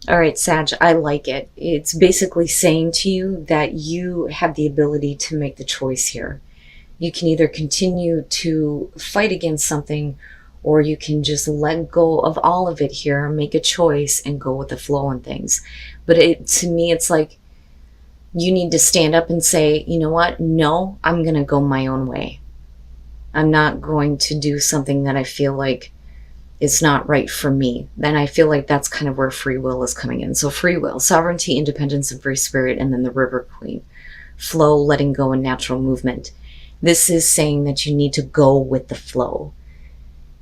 All right, Sag, I like it. It's basically saying to you that you have the ability to make the choice here. You can either continue to fight against something, or you can just let go of all of it here, make a choice, and go with the flow and things. But to me, it's like you need to stand up and say, you know what? No, I'm going to go my own way. I'm not going to do something that I feel like is not right for me. Then I feel like that's kind of where free will is coming in. So free will, sovereignty, independence, and free spirit, and then the river queen. Flow, letting go, and natural movement. This is saying that you need to go with the flow.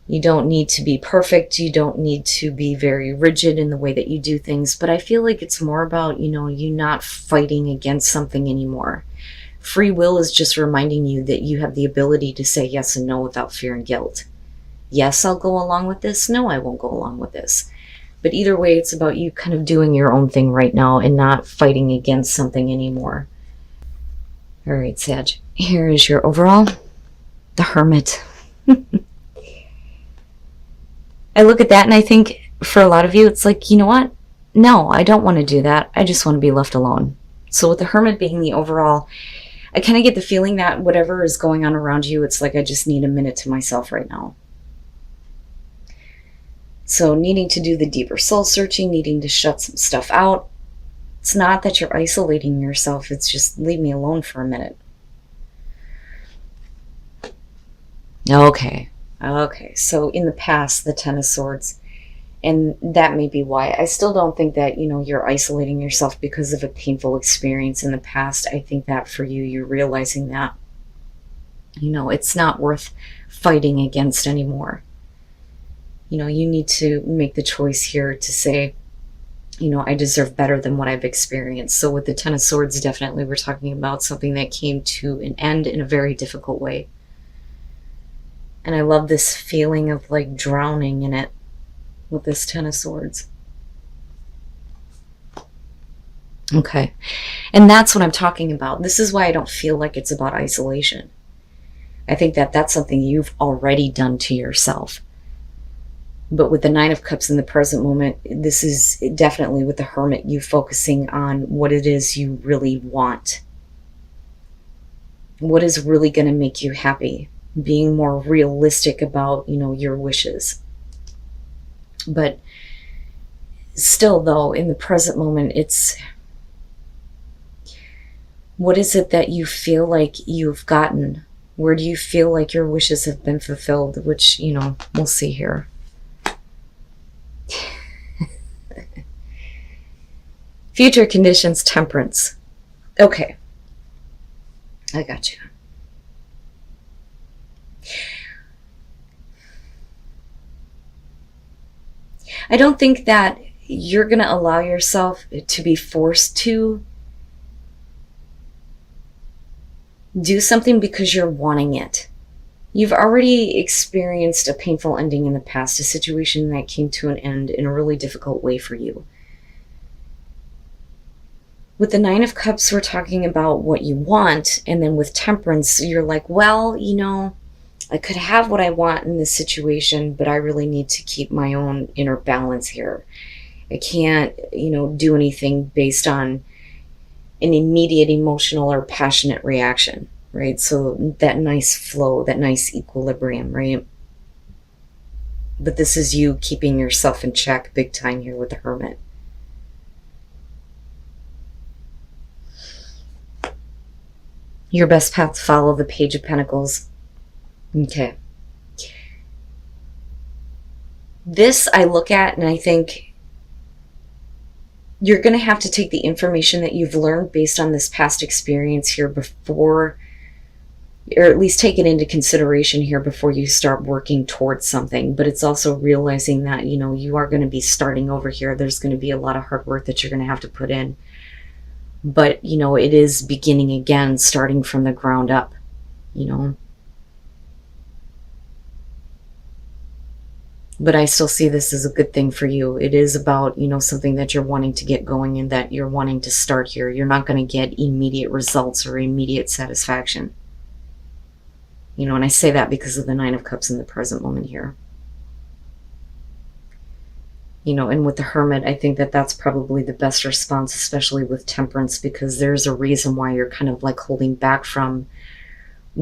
You don't need to be perfect. You don't need to be very rigid in the way that you do things. But I feel like it's more about, you not fighting against something anymore. Free will is just reminding you that you have the ability to say yes and no without fear and guilt. Yes, I'll go along with this. No, I won't go along with this. But either way, it's about you kind of doing your own thing right now and not fighting against something anymore. All right, Sag. Here is your overall. The Hermit. I look at that and I think for a lot of you, it's like, you know what? No, I don't want to do that. I just want to be left alone. So with the Hermit being the overall, I kind of get the feeling that whatever is going on around you, it's like I just need a minute to myself right now. So needing to do the deeper soul searching, needing to shut some stuff out. It's not that you're isolating yourself. It's just leave me alone for a minute. Okay. So in the past, the Ten of Swords, and that may be why. I still don't think that, you're isolating yourself because of a painful experience in the past. I think that for you, you're realizing that, it's not worth fighting against anymore. You need to make the choice here to say, I deserve better than what I've experienced. So with the Ten of Swords, definitely we're talking about something that came to an end in a very difficult way. And I love this feeling of like drowning in it with this Ten of Swords. Okay. And that's what I'm talking about. This is why I don't feel like it's about isolation. I think that that's something you've already done to yourself. But with the Nine of Cups in the present moment, this is definitely with the Hermit, you focusing on what it is you really want. What is really going to make you happy? Being more realistic about, your wishes. But still, though, in the present moment, it's what is it that you feel like you've gotten? Where do you feel like your wishes have been fulfilled? Which, we'll see here. Future conditions, Temperance. Okay. I got you. I don't think that you're going to allow yourself to be forced to do something because you're wanting it. You've already experienced a painful ending in the past, a situation that came to an end in a really difficult way for you. With the Nine of Cups, we're talking about what you want, and then with Temperance, you're like, well, I could have what I want in this situation, but I really need to keep my own inner balance here. I can't, do anything based on an immediate emotional or passionate reaction, right? So that nice flow, that nice equilibrium, right? But this is you keeping yourself in check big time here with the Hermit. Your best path to follow, the Page of Pentacles. Okay. This I look at and I think you're going to have to take the information that you've learned based on this past experience here before, or at least take it into consideration here before you start working towards something. But it's also realizing that, you are going to be starting over here. There's going to be a lot of hard work that you're going to have to put in. But, it is beginning again, starting from the ground up, But I still see this as a good thing for you. It is about, something that you're wanting to get going and that you're wanting to start here. You're not going to get immediate results or immediate satisfaction. And I say that because of the Nine of Cups in the present moment here. And with the Hermit, I think that that's probably the best response, especially with Temperance, because there's a reason why you're kind of like holding back from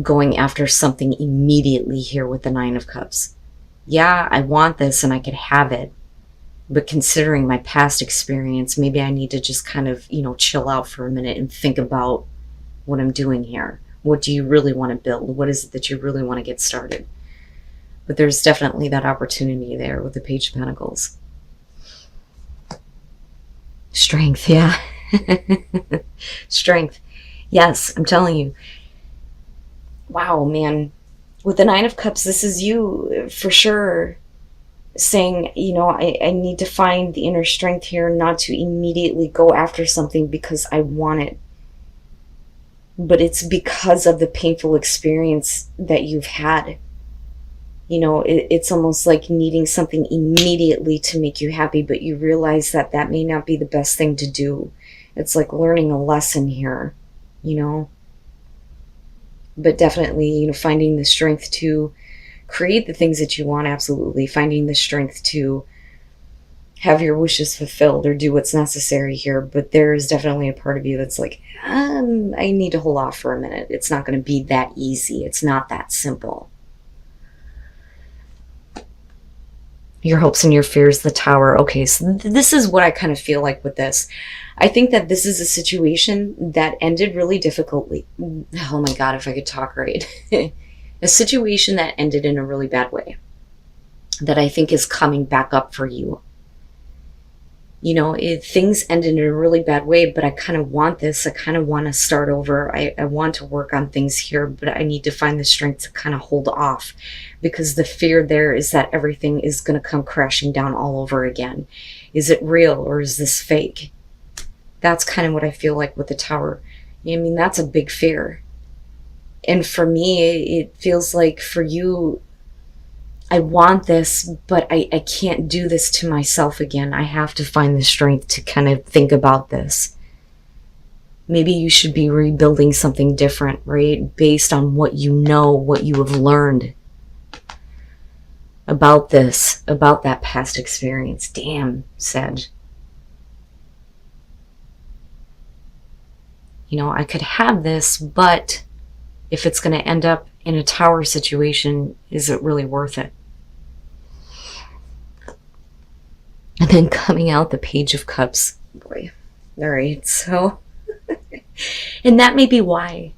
going after something immediately here with the Nine of Cups. Yeah, I want this and I could have it, but considering my past experience, maybe I need to just kind of, chill out for a minute and think about what I'm doing here. What do you really want to build? What is it that you really want to get started? But there's definitely that opportunity there with the Page of Pentacles. Strength, yeah. Strength. Yes, I'm telling you. Wow, man. With the Nine of Cups, this is you for sure saying, I need to find the inner strength here not to immediately go after something because I want it. But it's because of the painful experience that you've had. It's almost like needing something immediately to make you happy, but you realize that that may not be the best thing to do. It's like learning a lesson here, But definitely, finding the strength to create the things that you want, absolutely. Finding the strength to have your wishes fulfilled or do what's necessary here. But there is definitely a part of you that's like, I need to hold off for a minute. It's not going to be that easy. It's not that simple. Your hopes and your fears, the Tower. Okay, so this is what I kind of feel like with this. I think that this is a situation that ended really difficultly. Oh my God, if I could talk right. A situation that ended in a really bad way that I think is coming back up for you. Things ended in a really bad way, but I kind of want this. I kind of want to start over. I want to work on things here, but I need to find the strength to kind of hold off, because the fear there is that everything is going to come crashing down all over again. Is it real or is this fake? That's kind of what I feel like with the Tower. That's a big fear. And for me, it feels like for you, I want this, but I can't do this to myself again. I have to find the strength to kind of think about this. Maybe you should be rebuilding something different, right? Based on what you know, what you have learned about this, about that past experience. Damn, Sag. I could have this, but if it's going to end up in a Tower situation, is it really worth it? And then coming out the Page of Cups. Boy. All right. So, and that may be why.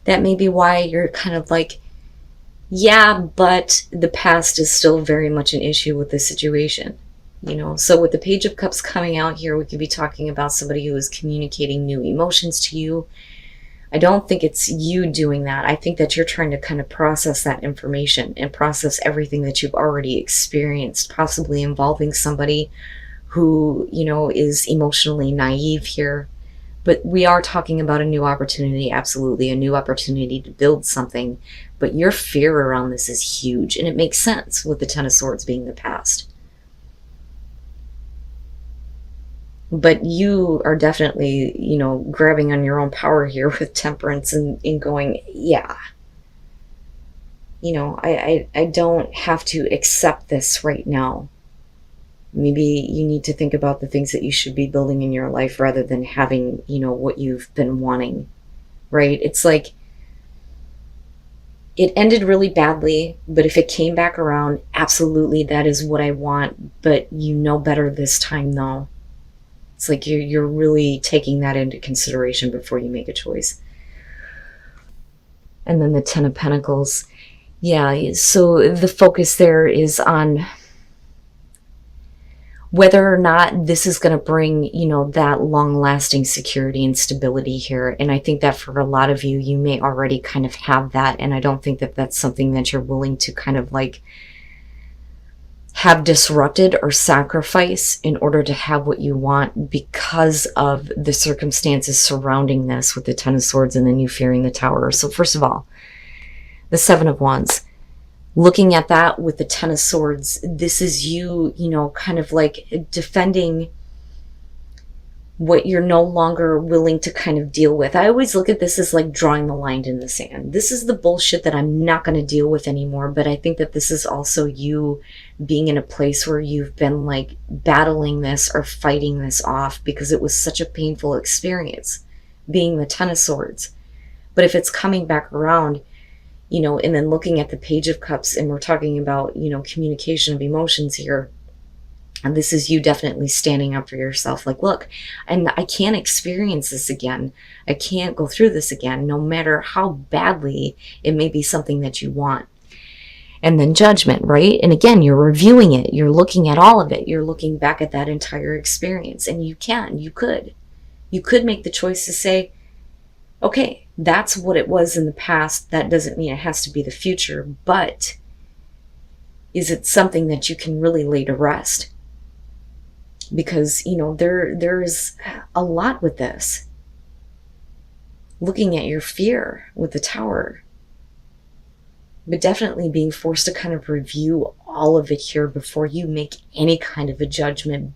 That may be why you're kind of like, yeah, but the past is still very much an issue with this situation. So with the Page of Cups coming out here, we could be talking about somebody who is communicating new emotions to you. I don't think it's you doing that. I think that you're trying to kind of process that information and process everything that you've already experienced, possibly involving somebody who, is emotionally naive here. But we are talking about a new opportunity, absolutely, a new opportunity to build something. But your fear around this is huge, and it makes sense with the Ten of Swords being the past. But you are definitely, grabbing on your own power here with Temperance and going, yeah, I don't have to accept this right now. Maybe you need to think about the things that you should be building in your life rather than having, what you've been wanting, right? It's like, it ended really badly, but if it came back around, absolutely, that is what I want. But you know better this time, though. It's like you're really taking that into consideration before you make a choice. And then the Ten of Pentacles. Yeah, so the focus there is on whether or not this is going to bring, that long-lasting security and stability here. And I think that for a lot of you, you may already kind of have that. And I don't think that that's something that you're willing to kind of like have disrupted or sacrifice in order to have what you want because of the circumstances surrounding this with the Ten of Swords and then you fearing the Tower. So first of all, the Seven of Wands. Looking at that with the Ten of Swords, this is you, kind of like defending what you're no longer willing to kind of deal with. I always look at this as like drawing the line in the sand. This is the bullshit that I'm not going to deal with anymore. But I think that this is also you being in a place where you've been like battling this or fighting this off because it was such a painful experience, being the Ten of Swords. But if it's coming back around, you know, and then looking at the Page of Cups, and we're talking about, you know, communication of emotions here. And this is you definitely standing up for yourself. Like, look, and I can't experience this again. I can't go through this again, no matter how badly it may be something that you want. And then Judgment, right? And again, you're reviewing it. You're looking at all of it. You're looking back at that entire experience. And you could make the choice to say, okay, that's what it was in the past. That doesn't mean it has to be the future. But is it something that you can really lay to rest? Because, you know, there's a lot with this. Looking at your fear with the Tower. But definitely being forced to kind of review all of it here before you make any kind of a judgment,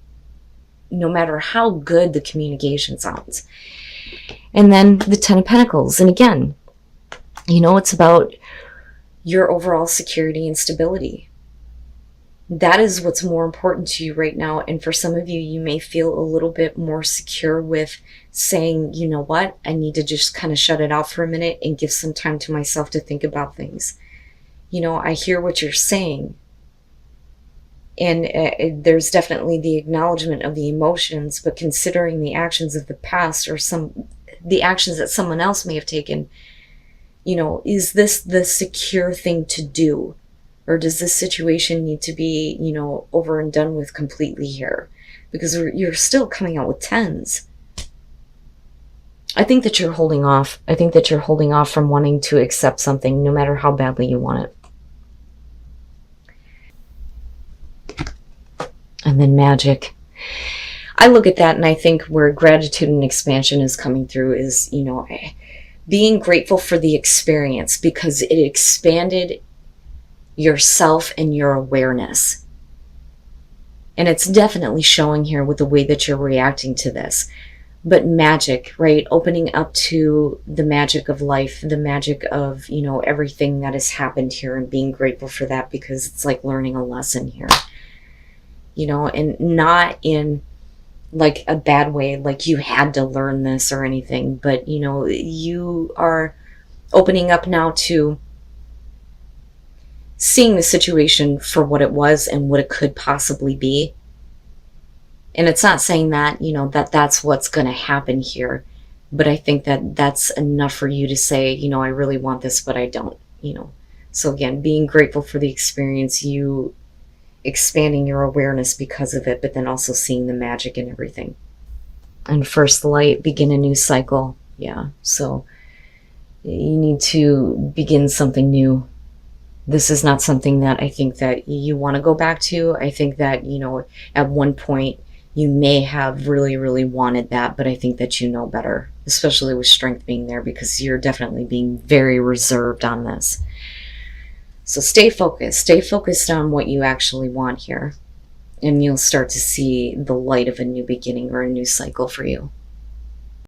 no matter how good the communication sounds. And then the Ten of Pentacles. And again, you know, it's about your overall security and stability. That is what's more important to you right now. And for some of you, you may feel a little bit more secure with saying, you know what, I need to just kind of shut it out for a minute and give some time to myself to think about things. You know, I hear what you're saying. And there's definitely the acknowledgement of the emotions, but considering the actions of the past or the actions that someone else may have taken, you know, is this the secure thing to do? Or does this situation need to be, you know, over and done with completely here? Because you're still coming out with tens. I think that you're holding off. I think that you're holding off from wanting to accept something, no matter how badly you want it. And then Magic. I look at that and I think where gratitude and expansion is coming through is, you know, being grateful for the experience because it expanded yourself and your awareness. And it's definitely showing here with the way that you're reacting to this. But magic, right? Opening up to the magic of life, the magic of, you know, everything that has happened here and being grateful for that because it's like learning a lesson here. You know, and not in like a bad way, like you had to learn this or anything, but, you know, you are opening up now to seeing the situation for what it was and what it could possibly be. And it's not saying that, you know, that's what's going to happen here. But I think that that's enough for you to say, you know, I really want this, but I don't, you know. So again, being grateful for the experience, you expanding your awareness because of it, but then also seeing the magic in everything. And first light, begin a new cycle. Yeah, so you need to begin something new. This is not something that I think that you want to go back to. I think that, you know, at one point you may have really, really wanted that, but I think that you know better, especially with Strength being there because you're definitely being very reserved on this. So stay focused on what you actually want here, and you'll start to see the light of a new beginning or a new cycle for you.